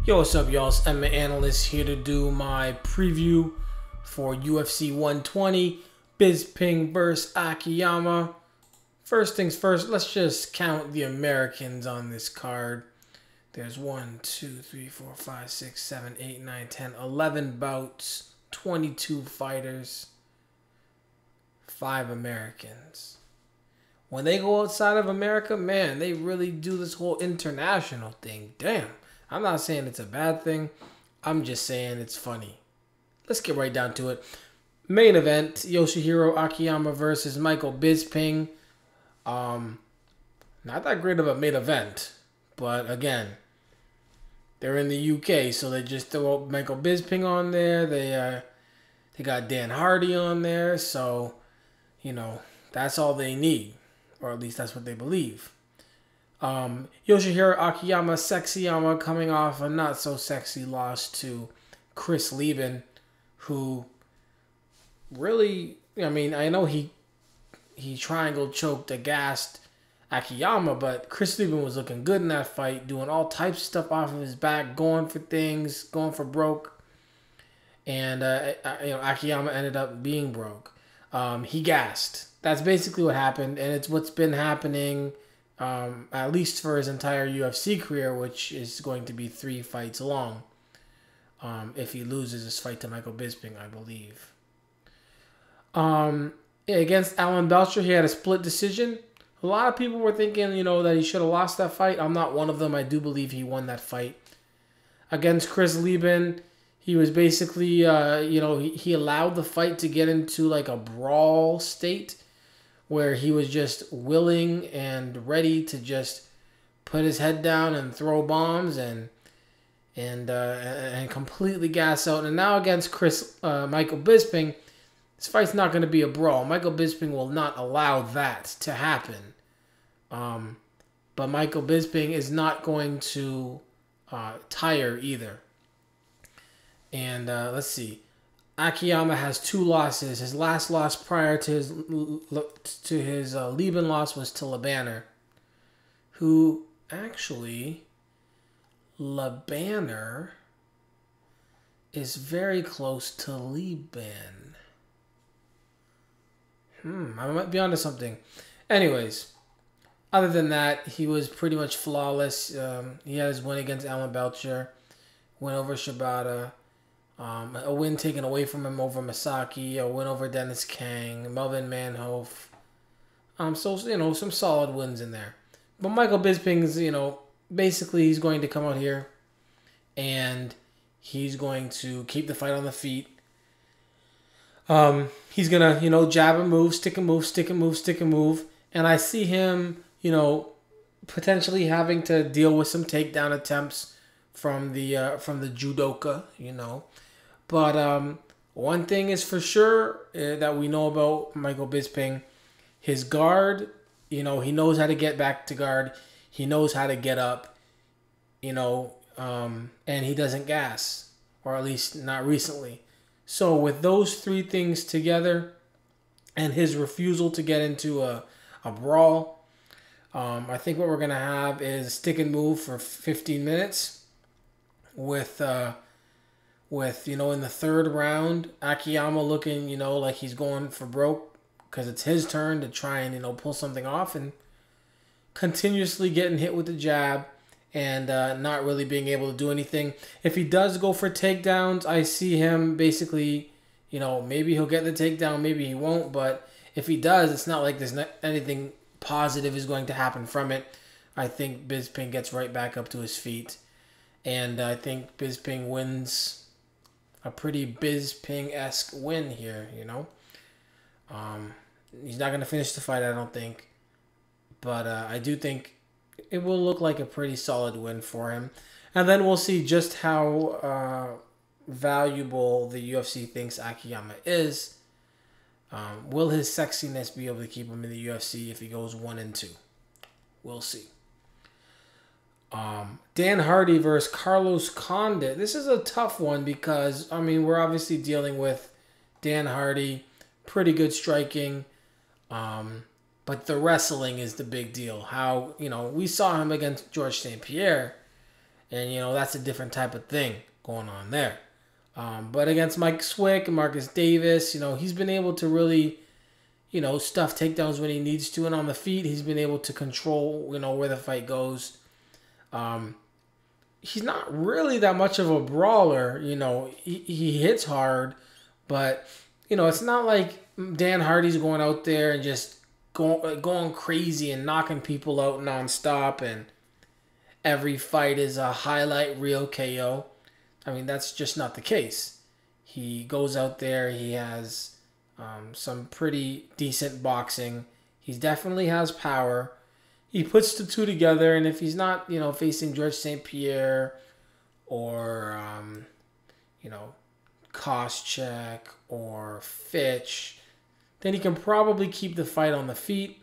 Yo, what's up, y'all? It's Emma Analyst here to do my preview for UFC 120, Bisping vs. Akiyama. First things first, let's just count the Americans on this card. There's 1, 2, 3, 4, 5, 6, 7, 8, 9, 10, 11 bouts, 22 fighters, 5 Americans. When they go outside of America, man, they really do this whole international thing. Damn. I'm not saying it's a bad thing. I'm just saying it's funny. Let's get right down to it. Main event, Yoshihiro Akiyama versus Michael Bisping. Not that great of a main event. But again, they're in the UK, so they just throw Michael Bisping on there. They got Dan Hardy on there. So, you know, that's all they need. Or at least that's what they believe. Yoshihiro Akiyama, Sexyama, coming off a not-so-sexy loss to Chris Lieben, who really, I mean, I know he triangle choked, aghast Akiyama, but Chris Lieben was looking good in that fight, doing all types of stuff off of his back, going for things, going for broke, and Akiyama ended up being broke. He gassed. That's basically what happened, and it's what's been happening. At least for his entire UFC career, which is going to be 3 fights long. If he loses his fight to Michael Bisping, I believe. Against Alan Belcher, he had a split decision. A lot of people were thinking, that he should have lost that fight. I'm not one of them. I do believe he won that fight. Against Chris Lieben, he was basically, he allowed the fight to get into like a brawl state, where he was just willing and ready to just put his head down and throw bombs and completely gas out. And now against Michael Bisping, this fight's not going to be a brawl. Michael Bisping will not allow that to happen. But Michael Bisping is not going to tire either. And let's see. Akiyama has 2 losses. His last loss prior to his Lieben loss was to Lebanner, who actually Lebanner is very close to Lieben. I might be onto something. Anyways, other than that, he was pretty much flawless. He had his win against Alan Belcher, win over Shibata. A win taken away from him over Masaki, a win over Dennis Kang, Melvin Manhoef. Some solid wins in there. But Michael Bisping's, basically he's going to come out here and he's going to keep the fight on the feet. He's going to, jab and move, stick and move, stick and move, stick and move. And I see him, potentially having to deal with some takedown attempts from the judoka, But one thing is for sure that we know about Michael Bisping. His guard, he knows how to get back to guard. He knows how to get up, and he doesn't gas, or at least not recently. So with those 3 things together and his refusal to get into a brawl, I think what we're going to have is stick and move for 15 minutes with in the 3rd round, Akiyama looking, like he's going for broke because it's his turn to try and, pull something off, and continuously getting hit with the jab and not really being able to do anything. If he does go for takedowns, I see him basically, maybe he'll get the takedown, maybe he won't, but if he does, it's not like there's anything positive is going to happen from it. I think Bisping gets right back up to his feet, and I think Bisping wins a pretty Bisping-esque win here, He's not going to finish the fight, I don't think. But I do think it will look like a pretty solid win for him. And then we'll see just how valuable the UFC thinks Akiyama is. Will his sexiness be able to keep him in the UFC if he goes 1-2? We'll see. Dan Hardy versus Carlos Condit. This is a tough one because, we're obviously dealing with Dan Hardy, pretty good striking, but the wrestling is the big deal. How, we saw him against George St. Pierre, And, you know, that's a different type of thing going on there. But against Mike Swick and Marcus Davis, you know, he's been able to really, you know, stuff takedowns when he needs to. And on the feet, he's been able to control, you know, where the fight goes. He's not really that much of a brawler. You know, he hits hard, but, you know, it's not like Dan Hardy's going out there and just going crazy and knocking people out nonstop, and every fight is a highlight reel KO. I mean, that's just not the case. He goes out there, he has some pretty decent boxing. He definitely has power. He puts the two together, and if he's not, you know, facing George St. Pierre or, you know, Koscheck or Fitch, then he can probably keep the fight on the feet.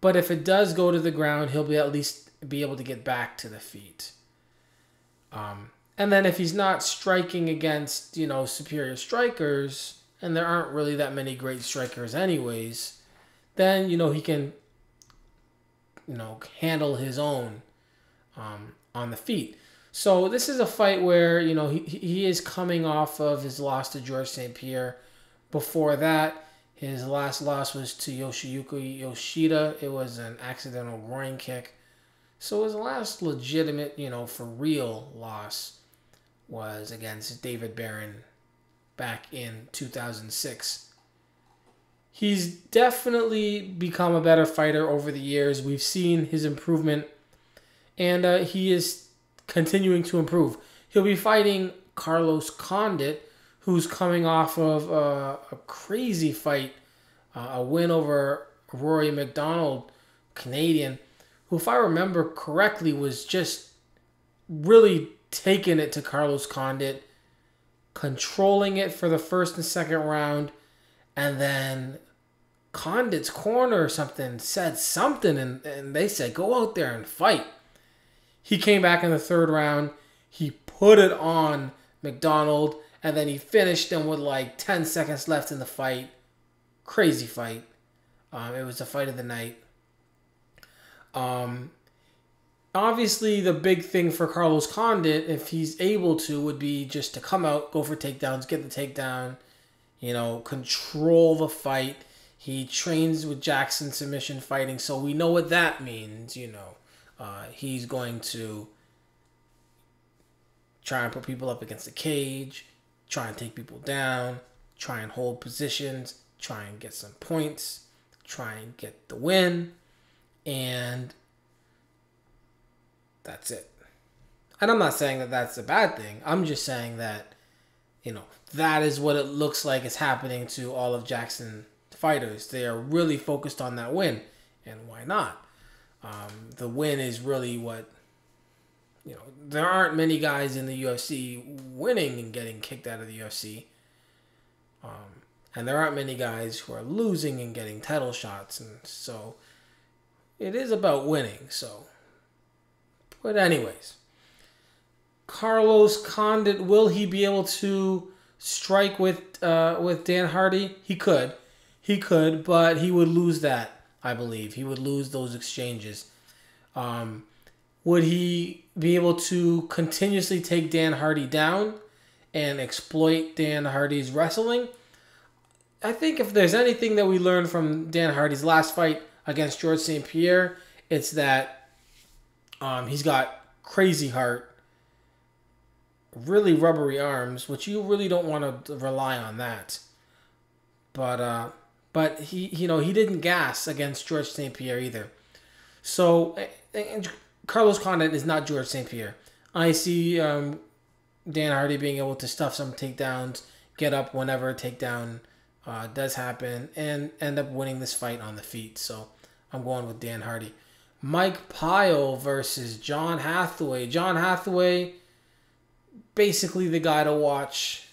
But if it does go to the ground, he'll at least be able to get back to the feet. And then if he's not striking against, you know, superior strikers, and there aren't really that many great strikers anyways, then, you know, he can, you know, handle his own on the feet. So this is a fight where, you know, he is coming off of his loss to George St. Pierre. Before that, his last loss was to Yoshiyuki Yoshida. It was an accidental groin kick. So his last legitimate, you know, for real loss was against David Barron back in 2006. He's definitely become a better fighter over the years. We've seen his improvement, and he is continuing to improve. He'll be fighting Carlos Condit, who's coming off of a crazy fight, a win over Rory McDonald, Canadian, who, if I remember correctly, was just really taking it to Carlos Condit, controlling it for the first and second round, and then Condit's corner or something said something, and they said, go out there and fight. He came back in the third round. He put it on McDonald, and then he finished him with like 10 seconds left in the fight. Crazy fight. It was the fight of the night. Obviously, the big thing for Carlos Condit, if he's able to, would be just to come out, go for takedowns, get the takedown, you know, control the fight. He trains with Jackson submission fighting, so we know what that means, you know. He's going to try and put people up against the cage, try and take people down, try and hold positions, try and get some points, try and get the win, and that's it. And I'm not saying that that's a bad thing. I'm just saying that, you know, that is what it looks like is happening to all of Jackson fighters. They are really focused on that win, and why not? The win is really what, you know, there aren't many guys in the UFC winning and getting kicked out of the UFC. And there aren't many guys who are losing and getting title shots. And so it is about winning. So, but anyways, Carlos Condit, will he be able to strike with Dan Hardy? He could, but he would lose that. I believe he would lose those exchanges. Would he be able to continuously take Dan Hardy down and exploit Dan Hardy's wrestling? I think if there's anything that we learned from Dan Hardy's last fight against George St. Pierre, it's that he's got crazy heart, really rubbery arms, which you really don't want to rely on that. But he, you know, he didn't gas against George St. Pierre either. So, and Carlos Condit is not George St. Pierre. I see Dan Hardy being able to stuff some takedowns, get up whenever a takedown does happen, and end up winning this fight on the feet. So, I'm going with Dan Hardy. Mike Pyle versus John Hathaway. John Hathaway, basically the guy to watch.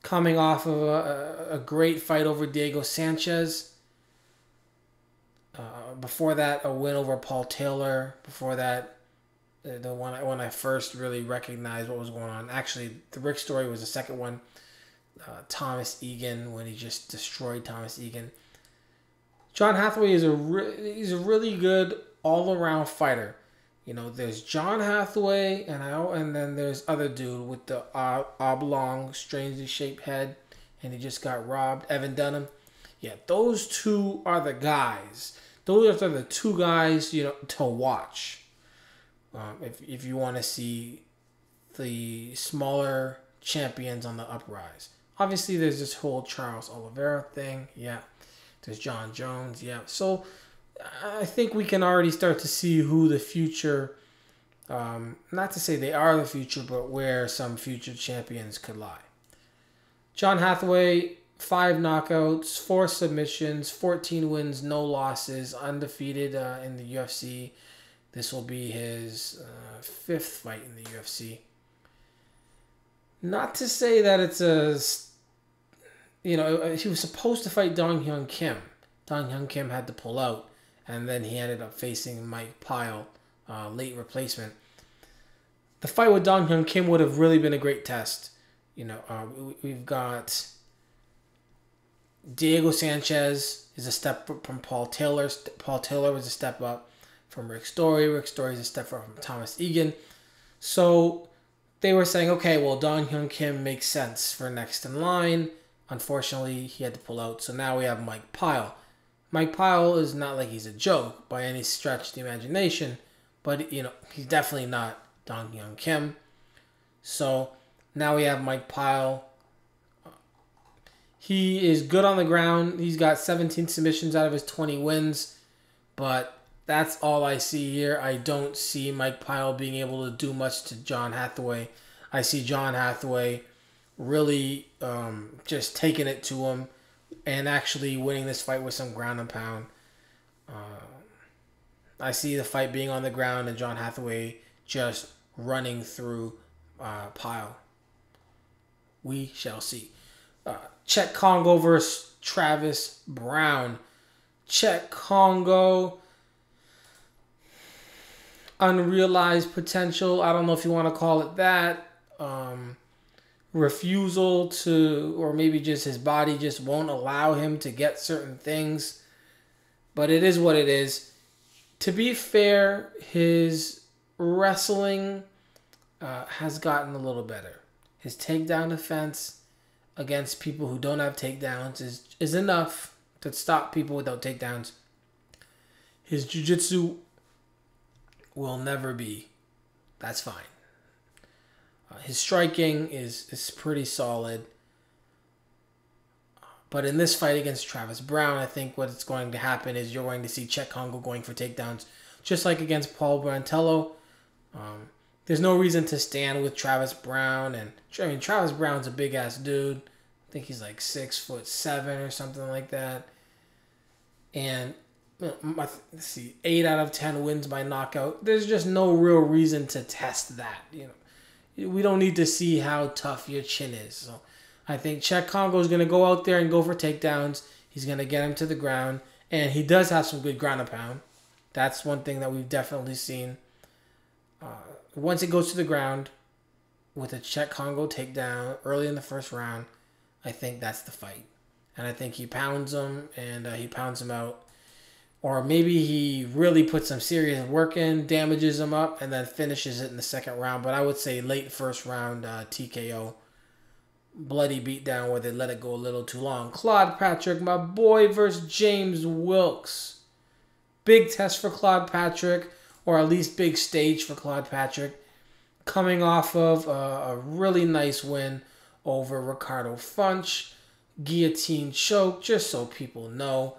Coming off of a great fight over Diego Sanchez. Before that, a win over Paul Taylor. Before that, the one when I first really recognized what was going on. Actually, the Rick story was the second one. Thomas Egan, when he just destroyed Thomas Egan. John Hathaway is he's a really good all-around fighter. there's John Hathaway, and then there's other dude with the oblong, strangely shaped head, and he just got robbed. Evan Dunham. Yeah, those two are the guys. Those are the two guys, to watch. If you want to see the smaller champions on the uprise. Obviously, there's this whole Charles Oliveira thing. Yeah. There's John Jones. Yeah. So, I think we can already start to see who the future, not to say they are the future, but where some future champions could lie. John Hathaway, 5 knockouts, 4 submissions, 14 wins, no losses, undefeated in the UFC. This will be his 5th fight in the UFC. Not to say that it's he was supposed to fight Dong Hyun Kim. Dong Hyun Kim had to pull out, and then he ended up facing Mike Pyle, late replacement. The fight with Dong Hyun Kim would have really been a great test. We've got Diego Sanchez is a step up from Paul Taylor. Paul Taylor was a step up from Rick Story. Rick Story is a step up from Thomas Egan. So they were saying, okay, well, Dong Hyun Kim makes sense for next in line. Unfortunately, he had to pull out. So now we have Mike Pyle. Mike Pyle is not like he's a joke by any stretch of the imagination, but he's definitely not Dong Hyun Kim. So now we have Mike Pyle. He is good on the ground. He's got 17 submissions out of his 20 wins, but that's all I see here. I don't see Mike Pyle being able to do much to John Hathaway. I see John Hathaway really just taking it to him and actually winning this fight with some ground and pound. I see the fight being on the ground and John Hathaway just running through Pyle. We shall see. Czech Congo versus Travis Brown. Czech Congo, unrealized potential. I don't know if you want to call it that. Refusal to, or maybe just his body just won't allow him to get certain things. But it is what it is. To be fair, his wrestling has gotten a little better. His takedown defense against people who don't have takedowns is enough to stop people without takedowns. His jiu-jitsu will never be. That's fine. His striking is pretty solid. But in this fight against Travis Brown, I think what's going to happen is you're going to see Czech Congo going for takedowns, just like against Paul Brantello. There's no reason to stand with Travis Brown. And Travis Brown's a big-ass dude. I think he's like 6'7" or something like that. And let's see, 8 out of 10 wins by knockout. There's just no real reason to test that. We don't need to see how tough your chin is. So I think Czech Congo is going to go out there and go for takedowns. He's going to get him to the ground. And he does have some good ground and pound. That's one thing that we've definitely seen. Once it goes to the ground with a Czech Congo takedown early in the first round, I think that's the fight. And I think he pounds him and he pounds him out. Or maybe he really puts some serious work in, damages him up, and then finishes it in the second round. But I would say late first round TKO. Bloody beatdown where they let it go a little too long. Claude Patrick, my boy, versus James Wilkes. Big test for Claude Patrick, or at least big stage for Claude Patrick. Coming off of a really nice win over Ricardo Funch. Guillotine choke, just so people know.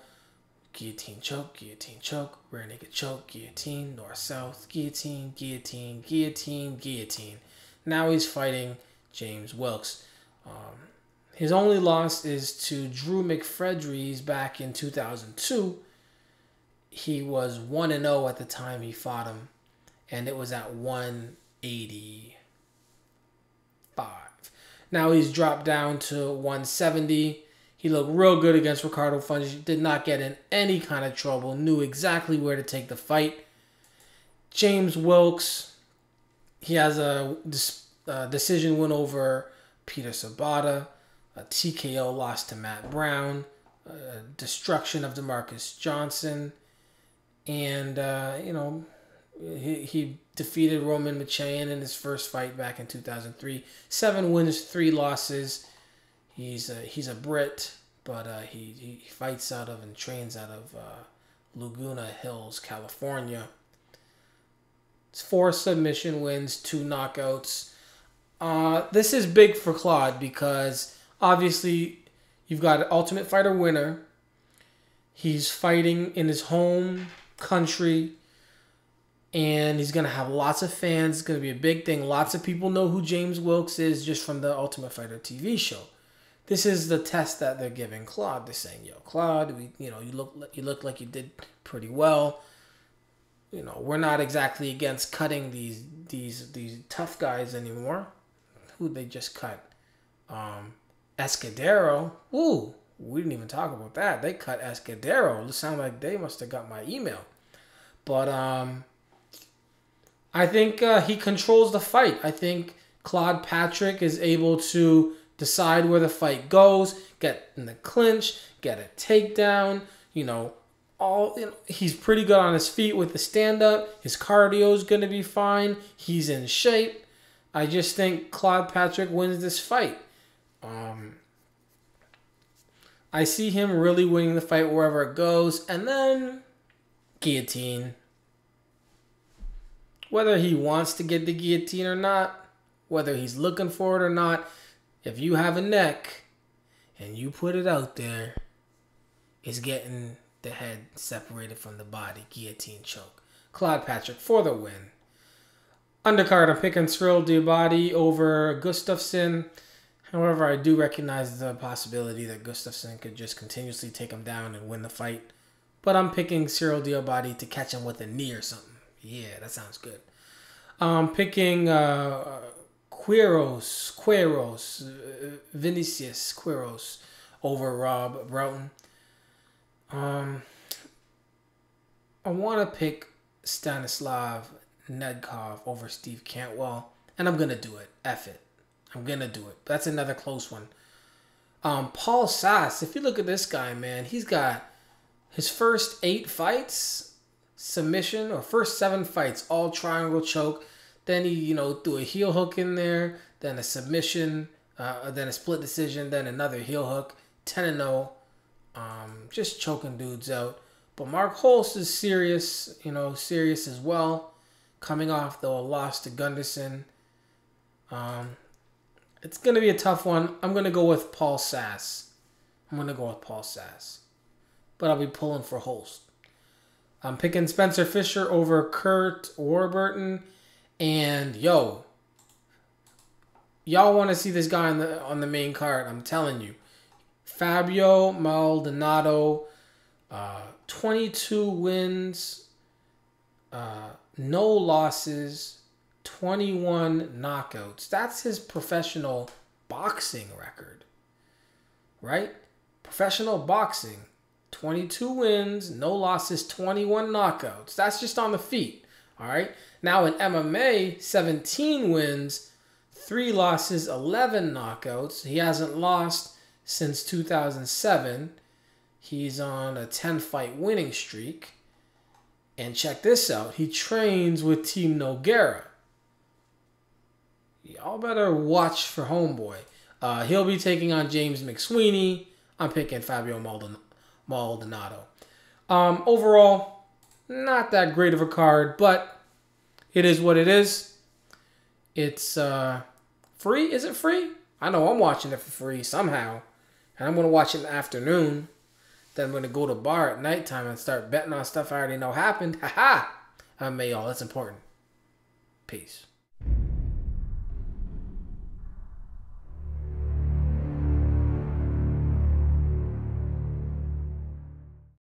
Guillotine choke, rear naked choke, guillotine, north-south, guillotine, guillotine, guillotine, guillotine. Now he's fighting James Wilkes. His only loss is to Drew McFredries back in 2002. He was 1-0 at the time he fought him, and it was at 185. Now he's dropped down to 170. He looked real good against Ricardo Funch. Did not get in any kind of trouble. Knew exactly where to take the fight. James Wilkes, he has a decision win over Peter Sabata. A TKO loss to Matt Brown. Destruction of DeMarcus Johnson. And, He defeated Roman Machayan in his first fight back in 2003. 7 wins, 3 losses. He's a Brit, but he fights out of and trains out of Laguna Hills, California. It's 4 submission wins, 2 knockouts. This is big for Claude because obviously you've got an Ultimate Fighter winner. He's fighting in his home country, and he's going to have lots of fans. It's going to be a big thing. Lots of people know who James Wilkes is just from the Ultimate Fighter TV show. This is the test that they're giving Claude. They're saying, "Yo, Claude, you look like you did pretty well. We're not exactly against cutting these tough guys anymore." Who they just cut? Escudero. Ooh, we didn't even talk about that. They cut Escudero. It sounds like they must have got my email. But I think he controls the fight. I think Claude Patrick is able to decide where the fight goes, get in the clinch, get a takedown. He's pretty good on his feet with the stand-up. His cardio is going to be fine. He's in shape. I just think Claude Patrick wins this fight. I see him really winning the fight wherever it goes. And then guillotine. Whether he wants to get the guillotine or not, whether he's looking for it or not, if you have a neck and you put it out there, it's getting the head separated from the body. Guillotine choke. Claude Patrick for the win. Undercard, I'm picking Cyril Diabate over Gustafsson. However, I do recognize the possibility that Gustafsson could just continuously take him down and win the fight. But I'm picking Cyril Diabate to catch him with a knee or something. Yeah, that sounds good. I'm picking Vinicius Quiros over Rob Broughton. I want to pick Stanislav Nedkov over Steve Cantwell, and I'm going to do it. F it. I'm going to do it. That's another close one. Paul Sass, if you look at this guy, man, he's got his first 8 fights, submission, or first 7 fights, all triangle choke. Then he, threw a heel hook in there, then a submission, then a split decision, then another heel hook, 10-0, just choking dudes out. But Mark Holst is serious, serious as well, coming off, though, a loss to Gunderson. It's going to be a tough one. I'm going to go with Paul Sass. But I'll be pulling for Holst. I'm picking Spencer Fisher over Kurt Warburton. And, y'all want to see this guy on the main card. I'm telling you. Fabio Maldonado, 22 wins, no losses, 21 knockouts. That's his professional boxing record, right? Professional boxing, 22 wins, no losses, 21 knockouts. That's just on the feet, all right? Now in MMA, 17 wins, 3 losses, 11 knockouts. He hasn't lost since 2007. He's on a 10-fight winning streak. And check this out. He trains with Team Nogueira. Y'all better watch for homeboy. He'll be taking on James McSweeney. I'm picking Fabio Maldonado. Overall, not that great of a card, but it is what it is. It's free. Is it free? I know I'm watching it for free somehow. And I'm going to watch it in the afternoon. Then I'm going to go to a bar at nighttime and start betting on stuff I already know happened. Ha-ha! MMA, y'all. That's important. Peace.